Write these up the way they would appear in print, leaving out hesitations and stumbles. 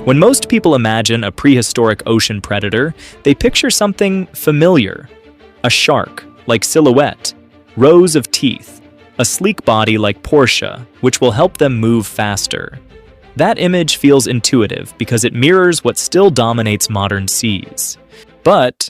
When most people imagine a prehistoric ocean predator, they picture something familiar. A shark, like Silhouette, rows of teeth, a sleek body like Portia, which will help them move faster. That image feels intuitive because it mirrors what still dominates modern seas. But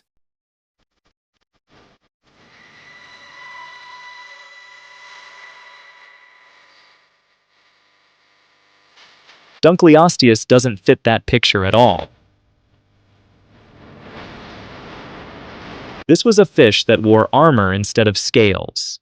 Dunkleosteus doesn't fit that picture at all. This was a fish that wore armor instead of scales.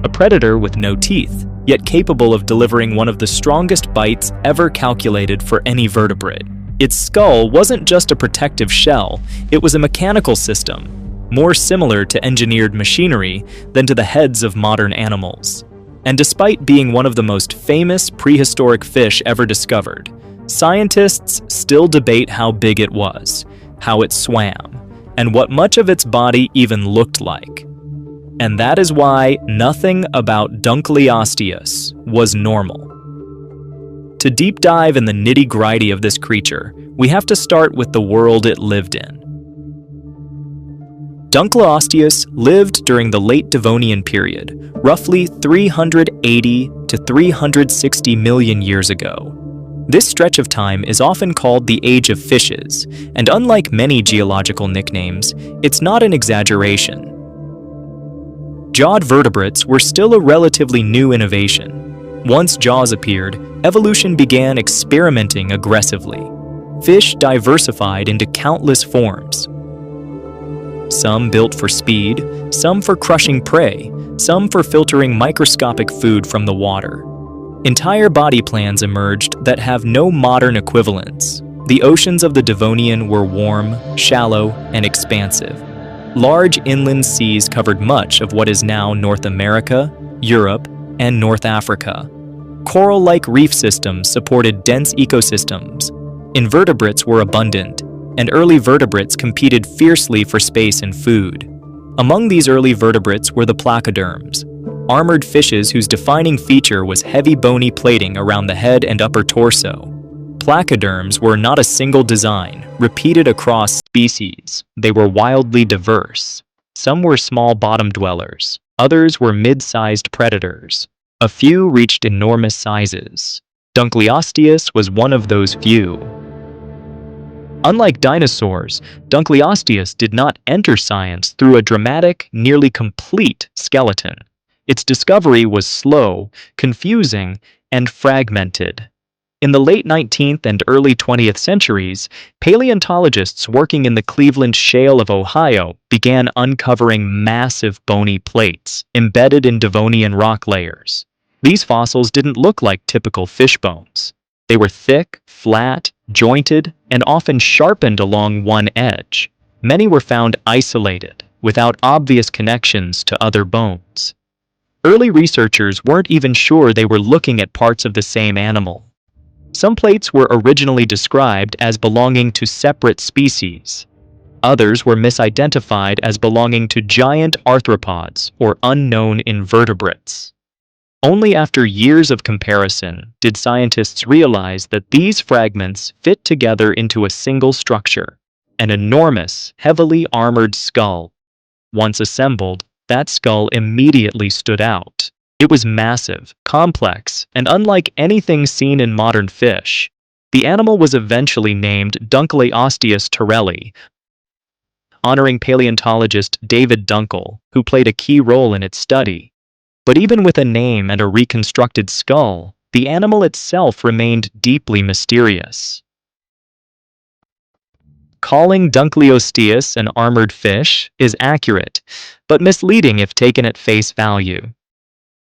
A predator with no teeth, yet capable of delivering one of the strongest bites ever calculated for any vertebrate. Its skull wasn't just a protective shell, it was a mechanical system, more similar to engineered machinery than to the heads of modern animals. And despite being one of the most famous prehistoric fish ever discovered, scientists still debate how big it was, how it swam, and what much of its body even looked like. And that is why nothing about Dunkleosteus was normal. To deep dive in the nitty-gritty of this creature, we have to start with the world it lived in. Dunkleosteus lived during the late Devonian period, roughly 380 to 360 million years ago. This stretch of time is often called the Age of Fishes, and unlike many geological nicknames, it's not an exaggeration. Jawed vertebrates were still a relatively new innovation. Once jaws appeared, evolution began experimenting aggressively. Fish diversified into countless forms. Some built for speed, some for crushing prey, some for filtering microscopic food from the water. Entire body plans emerged that have no modern equivalents. The oceans of the Devonian were warm, shallow, and expansive. Large inland seas covered much of what is now North America, Europe, and North Africa. Coral-like reef systems supported dense ecosystems. Invertebrates were abundant, and early vertebrates competed fiercely for space and food. Among these early vertebrates were the placoderms, armored fishes whose defining feature was heavy bony plating around the head and upper torso. Placoderms were not a single design, repeated across species. They were wildly diverse. Some were small bottom dwellers, others were mid-sized predators. A few reached enormous sizes. Dunkleosteus was one of those few. Unlike dinosaurs, Dunkleosteus did not enter science through a dramatic, nearly complete skeleton. Its discovery was slow, confusing, and fragmented. In the late 19th and early 20th centuries, paleontologists working in the Cleveland Shale of Ohio began uncovering massive bony plates embedded in Devonian rock layers. These fossils didn't look like typical fish bones. They were thick, flat, jointed, and often sharpened along one edge. Many were found isolated, without obvious connections to other bones. Early researchers weren't even sure they were looking at parts of the same animal. Some plates were originally described as belonging to separate species. Others were misidentified as belonging to giant arthropods or unknown invertebrates. Only after years of comparison did scientists realize that these fragments fit together into a single structure, an enormous, heavily armored skull. Once assembled, that skull immediately stood out. It was massive, complex, and unlike anything seen in modern fish. The animal was eventually named Dunkleosteus torelli, honoring paleontologist David Dunkel, who played a key role in its study. But even with a name and a reconstructed skull, the animal itself remained deeply mysterious. Calling Dunkleosteus an armored fish is accurate, but misleading if taken at face value.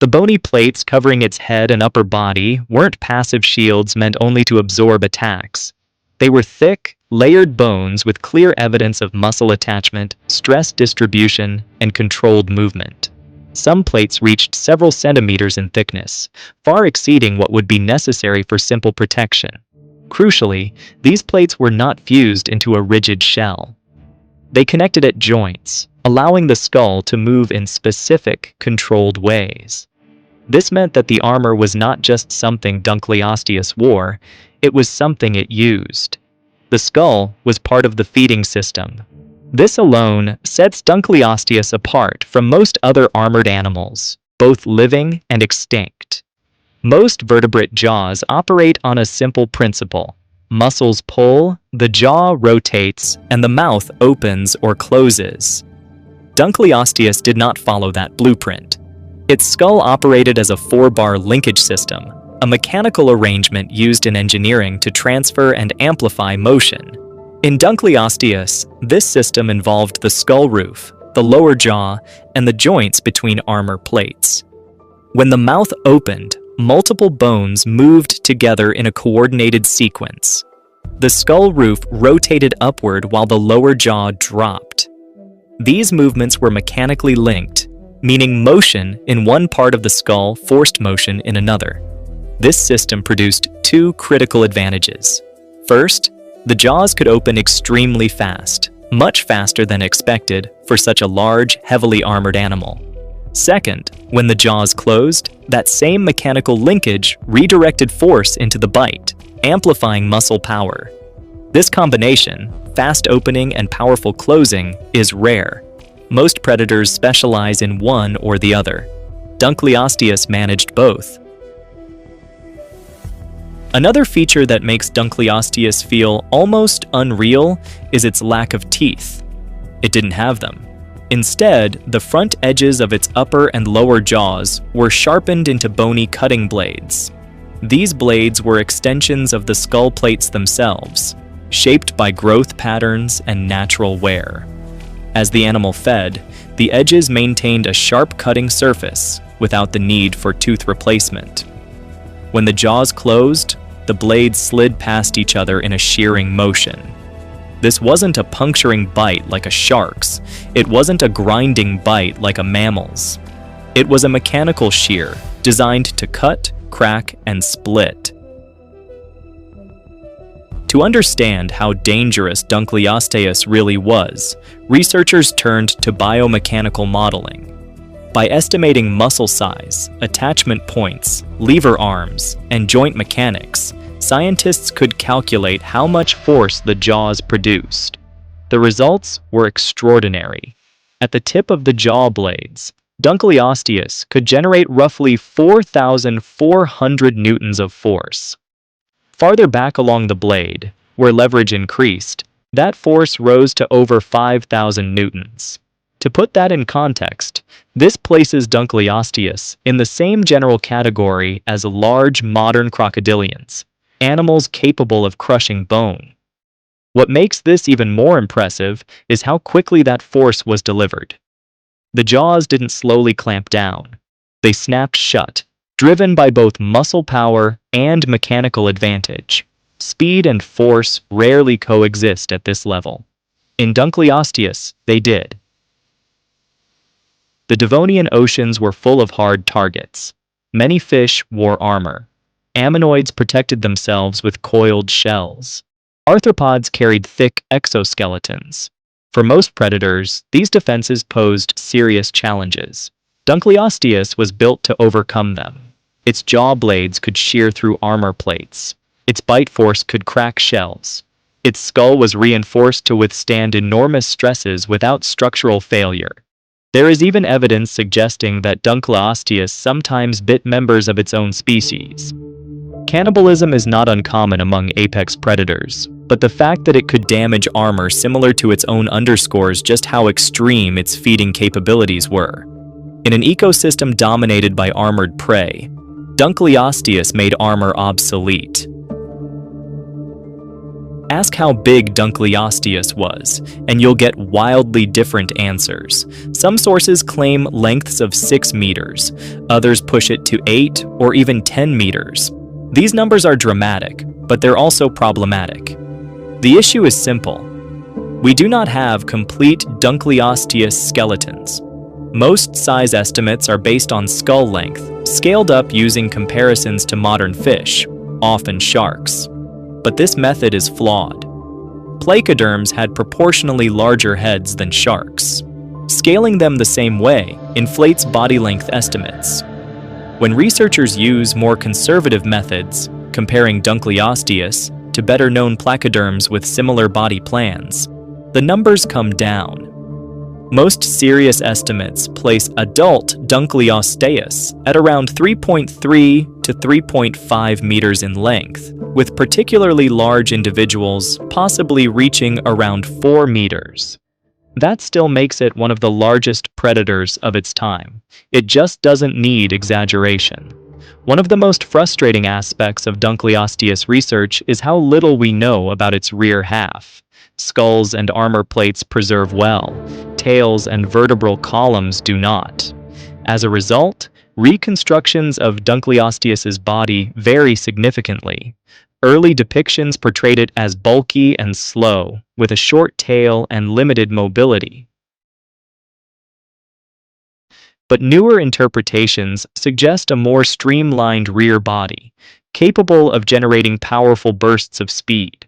The bony plates covering its head and upper body weren't passive shields meant only to absorb attacks. They were thick, layered bones with clear evidence of muscle attachment, stress distribution, and controlled movement. Some plates reached several centimeters in thickness, far exceeding what would be necessary for simple protection. Crucially, these plates were not fused into a rigid shell. They connected at joints, allowing the skull to move in specific, controlled ways. This meant that the armor was not just something Dunkleosteus wore, It was something it used. The skull was part of the feeding system. This alone sets Dunkleosteus apart from most other armored animals, both living and extinct. Most vertebrate jaws operate on a simple principle. Muscles pull, the jaw rotates, and the mouth opens or closes. Dunkleosteus did not follow that blueprint. Its skull operated as a 4-bar linkage system, a mechanical arrangement used in engineering to transfer and amplify motion. In Dunkleosteus, this system involved the skull roof, the lower jaw, and the joints between armor plates. When the mouth opened, multiple bones moved together in a coordinated sequence. The skull roof rotated upward while the lower jaw dropped. These movements were mechanically linked, meaning motion in one part of the skull forced motion in another. This system produced two critical advantages. First, the jaws could open extremely fast, much faster than expected for such a large, heavily armored animal. Second, when the jaws closed, that same mechanical linkage redirected force into the bite, amplifying muscle power. This combination, fast opening and powerful closing, is rare. Most predators specialize in one or the other. Dunkleosteus managed both. Another feature that makes Dunkleosteus feel almost unreal is its lack of teeth. It didn't have them. Instead, the front edges of its upper and lower jaws were sharpened into bony cutting blades. These blades were extensions of the skull plates themselves, shaped by growth patterns and natural wear. As the animal fed, the edges maintained a sharp cutting surface without the need for tooth replacement. When the jaws closed, the blades slid past each other in a shearing motion. This wasn't a puncturing bite like a shark's. It wasn't a grinding bite like a mammal's. It was a mechanical shear designed to cut, crack, and split. To understand how dangerous Dunkleosteus really was, researchers turned to biomechanical modeling. By estimating muscle size, attachment points, lever arms, and joint mechanics, scientists could calculate how much force the jaws produced. The results were extraordinary. At the tip of the jaw blades, Dunkleosteus could generate roughly 4,400 newtons of force. Farther back along the blade, where leverage increased, that force rose to over 5,000 newtons. To put that in context, this places Dunkleosteus in the same general category as large modern crocodilians, animals capable of crushing bone. What makes this even more impressive is how quickly that force was delivered. The jaws didn't slowly clamp down. They snapped shut, driven by both muscle power and mechanical advantage. Speed and force rarely coexist at this level. In Dunkleosteus, they did. The Devonian oceans were full of hard targets. Many fish wore armor. Ammonoids protected themselves with coiled shells. Arthropods carried thick exoskeletons. For most predators, these defenses posed serious challenges. Dunkleosteus was built to overcome them. Its jaw blades could shear through armor plates. Its bite force could crack shells. Its skull was reinforced to withstand enormous stresses without structural failure. There is even evidence suggesting that Dunkleosteus sometimes bit members of its own species. Cannibalism is not uncommon among apex predators, but the fact that it could damage armor similar to its own underscores just how extreme its feeding capabilities were. In an ecosystem dominated by armored prey, Dunkleosteus made armor obsolete. Ask how big Dunkleosteus was, and you'll get wildly different answers. Some sources claim lengths of 6 meters, others push it to 8 or even 10 meters. These numbers are dramatic, but they're also problematic. The issue is simple. We do not have complete Dunkleosteus skeletons. Most size estimates are based on skull length, scaled up using comparisons to modern fish, often sharks. But this method is flawed. Placoderms had proportionally larger heads than sharks. Scaling them the same way inflates body length estimates. When researchers use more conservative methods, comparing Dunkleosteus to better-known placoderms with similar body plans, the numbers come down. Most serious estimates place adult Dunkleosteus at around 3.3 to 3.5 meters in length, with particularly large individuals possibly reaching around 4 meters. That still makes it one of the largest predators of its time. It just doesn't need exaggeration. One of the most frustrating aspects of Dunkleosteus research is how little we know about its rear half. Skulls and armor plates preserve well, tails and vertebral columns do not. As a result, reconstructions of Dunkleosteus's body vary significantly. Early depictions portrayed it as bulky and slow, with a short tail and limited mobility. But newer interpretations suggest a more streamlined rear body, capable of generating powerful bursts of speed.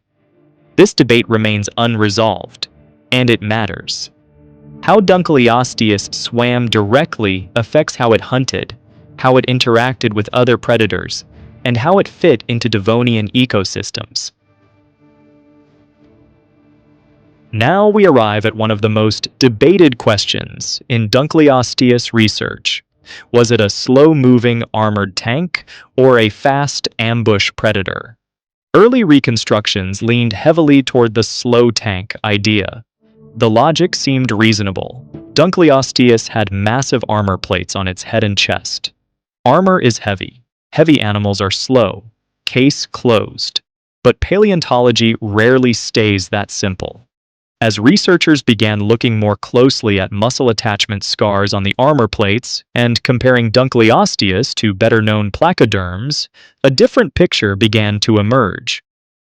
This debate remains unresolved, and it matters. How Dunkleosteus swam directly affects how it hunted, how it interacted with other predators, and how it fit into Devonian ecosystems. Now we arrive at one of the most debated questions in Dunkleosteus research. Was it a slow-moving armored tank or a fast ambush predator? Early reconstructions leaned heavily toward the slow tank idea. The logic seemed reasonable. Dunkleosteus had massive armor plates on its head and chest. Armor is heavy. Heavy animals are slow. Case closed. But paleontology rarely stays that simple. As researchers began looking more closely at muscle attachment scars on the armor plates and comparing Dunkleosteus to better-known placoderms, a different picture began to emerge.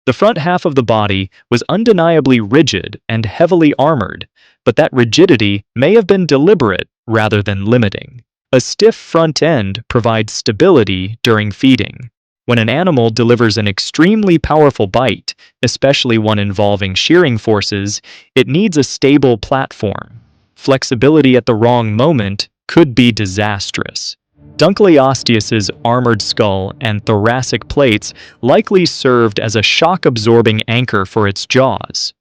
The front half of the body was undeniably rigid and heavily armored, but that rigidity may have been deliberate rather than limiting. A stiff front end provides stability during feeding. When an animal delivers an extremely powerful bite, especially one involving shearing forces, it needs a stable platform. Flexibility at the wrong moment could be disastrous. Dunkleosteus's armored skull and thoracic plates likely served as a shock-absorbing anchor for its jaws.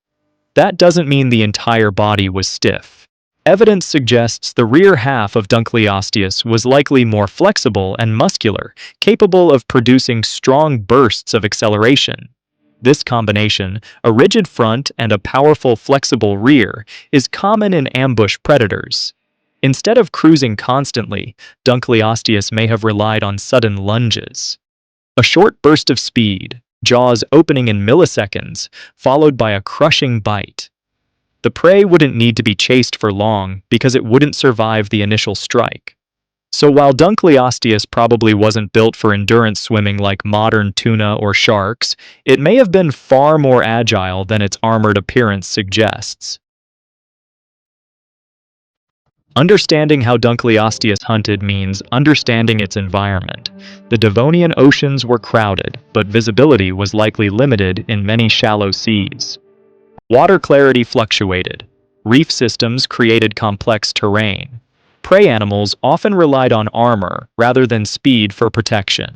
That doesn't mean the entire body was stiff. Evidence suggests the rear half of Dunkleosteus was likely more flexible and muscular, capable of producing strong bursts of acceleration. This combination, a rigid front and a powerful, flexible rear, is common in ambush predators. Instead of cruising constantly, Dunkleosteus may have relied on sudden lunges. A short burst of speed, jaws opening in milliseconds, followed by a crushing bite. The prey wouldn't need to be chased for long because it wouldn't survive the initial strike. So while Dunkleosteus probably wasn't built for endurance swimming like modern tuna or sharks, it may have been far more agile than its armored appearance suggests. Understanding how Dunkleosteus hunted means understanding its environment. The Devonian oceans were crowded, but visibility was likely limited in many shallow seas. Water clarity fluctuated. Reef systems created complex terrain. Prey animals often relied on armor rather than speed for protection.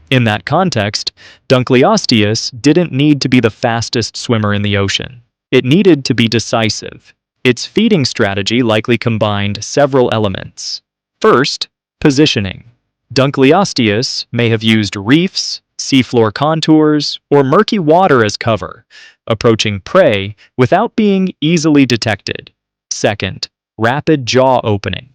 In that context, Dunkleosteus didn't need to be the fastest swimmer in the ocean. It needed to be decisive. Its feeding strategy likely combined several elements. First, positioning. Dunkleosteus may have used reefs, seafloor contours, or murky water as cover, approaching prey without being easily detected. Second, rapid jaw opening.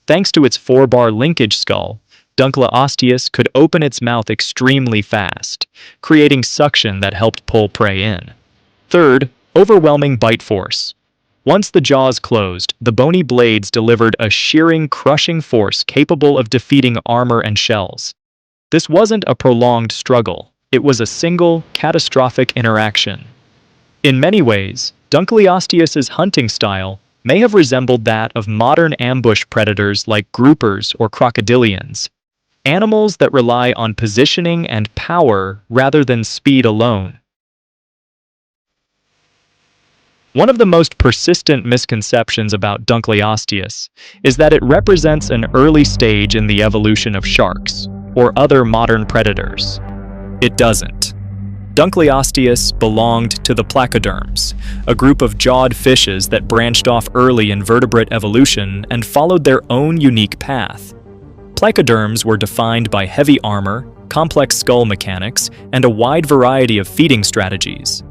Thanks to its 4-bar linkage skull, Dunkleosteus could open its mouth extremely fast, creating suction that helped pull prey in. Third, overwhelming bite force. Once the jaws closed, the bony blades delivered a shearing, crushing force capable of defeating armor and shells. This wasn't a prolonged struggle. It was a single, catastrophic interaction. In many ways, Dunkleosteus's hunting style may have resembled that of modern ambush predators like groupers or crocodilians, animals that rely on positioning and power rather than speed alone. One of the most persistent misconceptions about Dunkleosteus is that it represents an early stage in the evolution of sharks or other modern predators. It doesn't. Dunkleosteus belonged to the placoderms, a group of jawed fishes that branched off early in vertebrate evolution and followed their own unique path. Placoderms were defined by heavy armor, complex skull mechanics, and a wide variety of feeding strategies.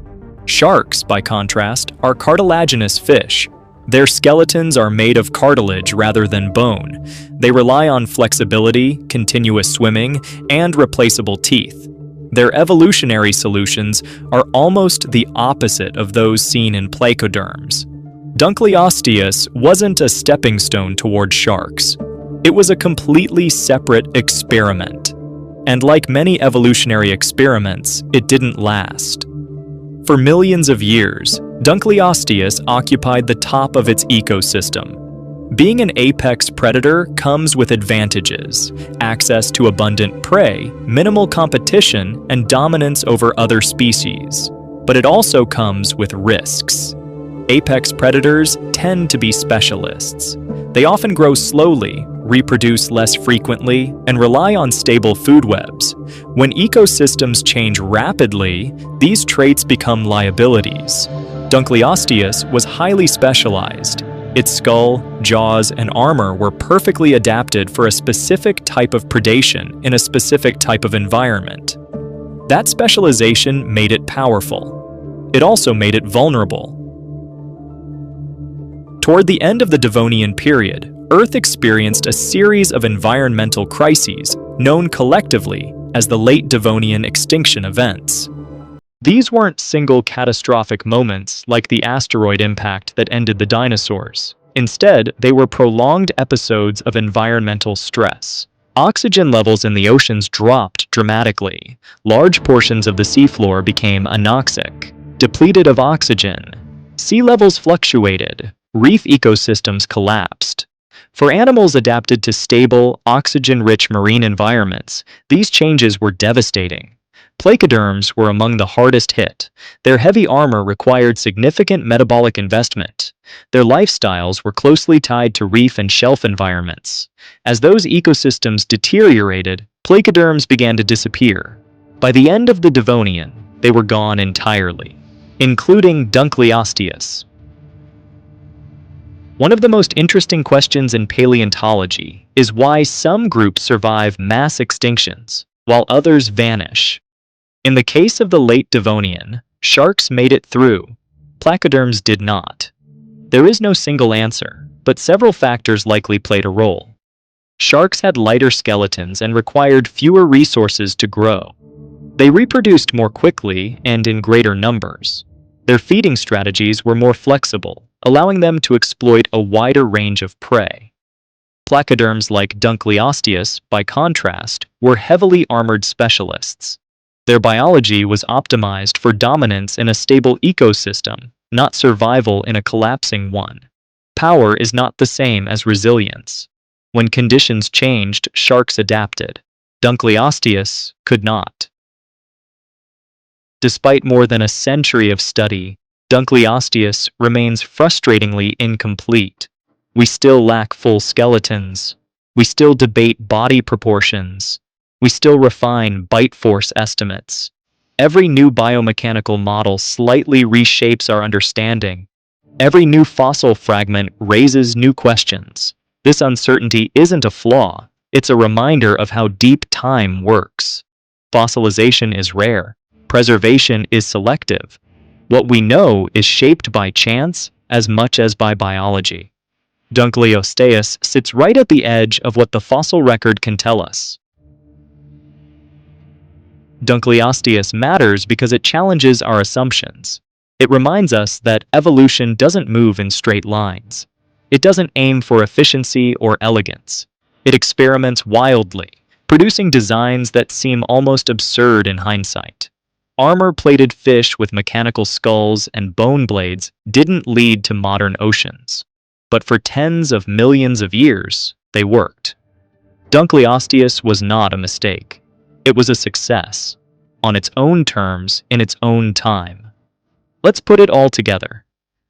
Sharks, by contrast, are cartilaginous fish. Their skeletons are made of cartilage rather than bone. They rely on flexibility, continuous swimming, and replaceable teeth. Their evolutionary solutions are almost the opposite of those seen in placoderms. Dunkleosteus wasn't a stepping stone toward sharks. It was a completely separate experiment. And like many evolutionary experiments, it didn't last. For millions of years, Dunkleosteus occupied the top of its ecosystem. Being an apex predator comes with advantages: access to abundant prey, minimal competition, and dominance over other species. But it also comes with risks. Apex predators tend to be specialists. They often grow slowly, reproduce less frequently, and rely on stable food webs. When ecosystems change rapidly, these traits become liabilities. Dunkleosteus was highly specialized. Its skull, jaws, and armor were perfectly adapted for a specific type of predation in a specific type of environment. That specialization made it powerful. It also made it vulnerable. Toward the end of the Devonian period, Earth experienced a series of environmental crises known collectively as the Late Devonian Extinction events. These weren't single catastrophic moments like the asteroid impact that ended the dinosaurs. Instead, they were prolonged episodes of environmental stress. Oxygen levels in the oceans dropped dramatically. Large portions of the seafloor became anoxic, depleted of oxygen. Sea levels fluctuated. Reef ecosystems collapsed. For animals adapted to stable, oxygen-rich marine environments, these changes were devastating. Placoderms were among the hardest hit. Their heavy armor required significant metabolic investment. Their lifestyles were closely tied to reef and shelf environments. As those ecosystems deteriorated, placoderms began to disappear. By the end of the Devonian, they were gone entirely, including Dunkleosteus. One of the most interesting questions in paleontology is why some groups survive mass extinctions, while others vanish. In the case of the late Devonian, sharks made it through. Placoderms did not. There is no single answer, but several factors likely played a role. Sharks had lighter skeletons and required fewer resources to grow. They reproduced more quickly and in greater numbers. Their feeding strategies were more flexible, allowing them to exploit a wider range of prey. Placoderms like Dunkleosteus, by contrast, were heavily armored specialists. Their biology was optimized for dominance in a stable ecosystem, not survival in a collapsing one. Power is not the same as resilience. When conditions changed, sharks adapted. Dunkleosteus could not. Despite more than a century of study, Dunkleosteus remains frustratingly incomplete. We still lack full skeletons. We still debate body proportions. We still refine bite force estimates. Every new biomechanical model slightly reshapes our understanding. Every new fossil fragment raises new questions. This uncertainty isn't a flaw, it's a reminder of how deep time works. Fossilization is rare. Preservation is selective. What we know is shaped by chance as much as by biology. Dunkleosteus sits right at the edge of what the fossil record can tell us. Dunkleosteus matters because it challenges our assumptions. It reminds us that evolution doesn't move in straight lines. It doesn't aim for efficiency or elegance. It experiments wildly, producing designs that seem almost absurd in hindsight. Armor-plated fish with mechanical skulls and bone blades didn't lead to modern oceans. But for tens of millions of years, they worked. Dunkleosteus was not a mistake. It was a success, on its own terms, in its own time. Let's put it all together.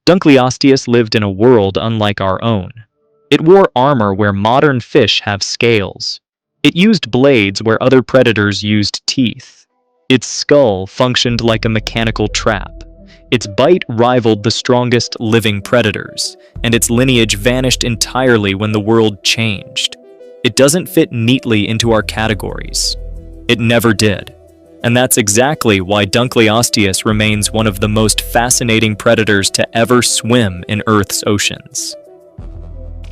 Dunkleosteus lived in a world unlike our own. It wore armor where modern fish have scales. It used blades where other predators used teeth. Its skull functioned like a mechanical trap. Its bite rivaled the strongest living predators, and its lineage vanished entirely when the world changed. It doesn't fit neatly into our categories. It never did. And that's exactly why Dunkleosteus remains one of the most fascinating predators to ever swim in Earth's oceans.